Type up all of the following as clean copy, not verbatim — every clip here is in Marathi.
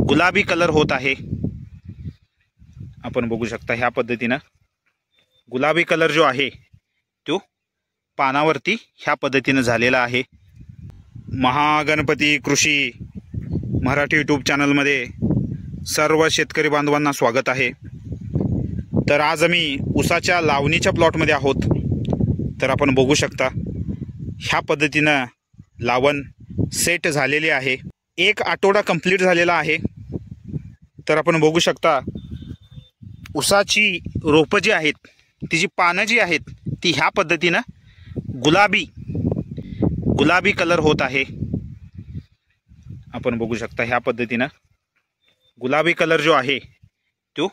गुलाबी कलर होत आहे। आपण बघू शकता ह्या पद्धतीनं गुलाबी कलर जो आहे तो पानावरती ह्या पद्धतीनं झालेला आहे। महागणपती कृषी मराठी यूट्यूब चॅनलमध्ये सर्व शेतकरी बांधवांना स्वागत आहे। तर आज आम्ही ऊसाच्या लावणीच्या प्लॉटमध्ये आहोत। तर आपण बघू शकता ह्या पद्धतीनं लावण सेट झालेली आहे। एक आठवडा कंप्लीट झालेला आहे। तर आपण बघू शकता ऊसाची रोपं जी आहेत तिची पानं जी आहेत ती ह्या पद्धतीनं गुलाबी कलर होत आहे। आपण बघू शकता ह्या पद्धतीनं गुलाबी कलर जो आहे तो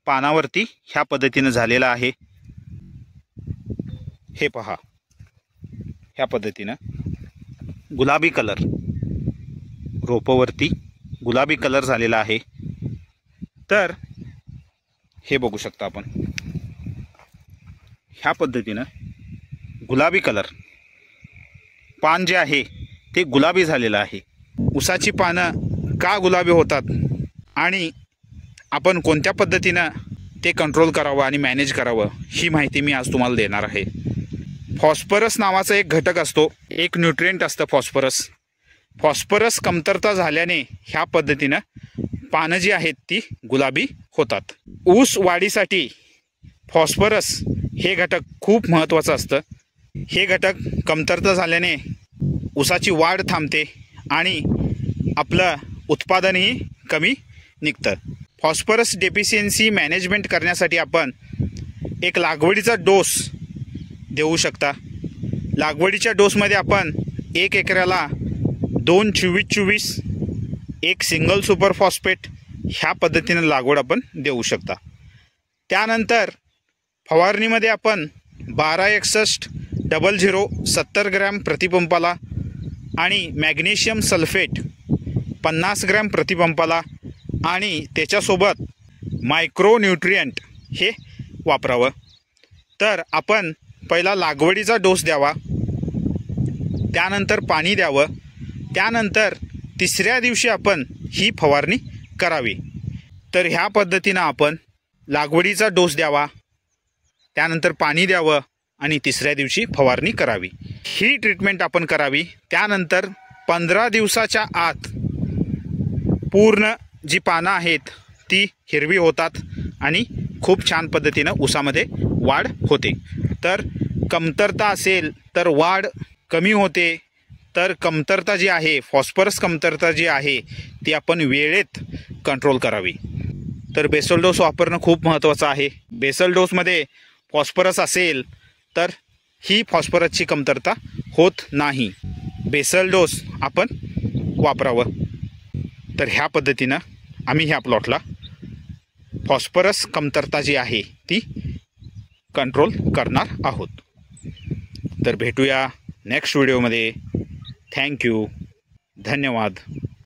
पानावरती ह्या पद्धतीनं झालेला आहे। हे पहा ह्या पद्धतीनं गुलाबी कलर रोपावरती गुलाबी कलर झालेला आहे। तर हे बघू शकता आपण ह्या पद्धतीनं गुलाबी कलर पान जे आहे ते गुलाबी झालेलं आहे। ऊसाची पानं का गुलाबी होतात आणि आपण कोणत्या पद्धतीनं ते कंट्रोल करावं आणि मॅनेज करावं ही माहिती मी आज तुम्हाला देणार आहे। फॉस्फरस नावाचा एक घटक असतो, एक न्यूट्रिएंट असतं फॉस्फरस कमतरता झाल्याने ह्या पद्धतीनं पानं जी आहेत ती गुलाबी होतात। ऊस वाढीसाठी फॉस्फरस हे घटक खूप महत्त्वाचं असतं। हे घटक कमतरता झाल्याने ऊसाची वाढ थांबते आणि आपलं उत्पादनही कमी निघतं। फॉस्फरस डेफिशियन्सी मॅनेजमेंट करण्यासाठी आपण एक लागवडीचा डोस देऊ शकता। लागवडीच्या डोसमध्ये आपण 1 एकराला 2 24-24 एक सिंगल सुपर फॉस्फेट ह्या पद्धतीनं लागवड आपण देऊ शकता। त्यानंतर फवारणीमध्ये आपण 126100 70 ग्रॅम प्रतिपंपाला आणि मॅग्नेशियम सल्फेट 50 ग्रॅम प्रतिपंपाला आणि त्याच्यासोबत मायक्रो न्यूट्रिएंट हे वापरावं। तर आपण पहिला लागवडीचा डोस द्यावा, त्यानंतर पाणी द्यावं, त्यानंतर तिसऱ्या दिवशी आपण ही फवारणी करावी। तर ह्या पद्धतीनं आपण लागवडीचा डोस द्यावा, त्यानंतर पाणी द्यावं आणि तिसऱ्या दिवशी फवारणी करावी। ही ट्रीटमेंट आपण करावी। त्यानंतर 15 दिवसाच्या आत पूर्ण जी पानं आहेत ती हिरवी होतात आणि खूप छान पद्धतीनं ऊसामध्ये वाढ होते। तर कमतरता असेल तर वाढ कमी होते। तर कमतरता जी आहे फॉस्फरस कमतरता जी आहे ती आपण वेळेत कंट्रोल करावी। तर बेसल डोस वापरणं खूप महत्त्वाचं आहे। बेसल डोसमध्ये फॉस्फरस असेल तर ही फॉस्फरसची कमतरता होत नाही। बेसल डोस आपण वापरावं। तर ह्या पद्धतीनं आम्ही ह्या प्लॉटला फॉस्फरस कमतरता जी आहे ती कंट्रोल करणार आहोत। तर भेटूया नेक्स्ट व्हिडिओमध्ये। थँक्यू, धन्यवाद।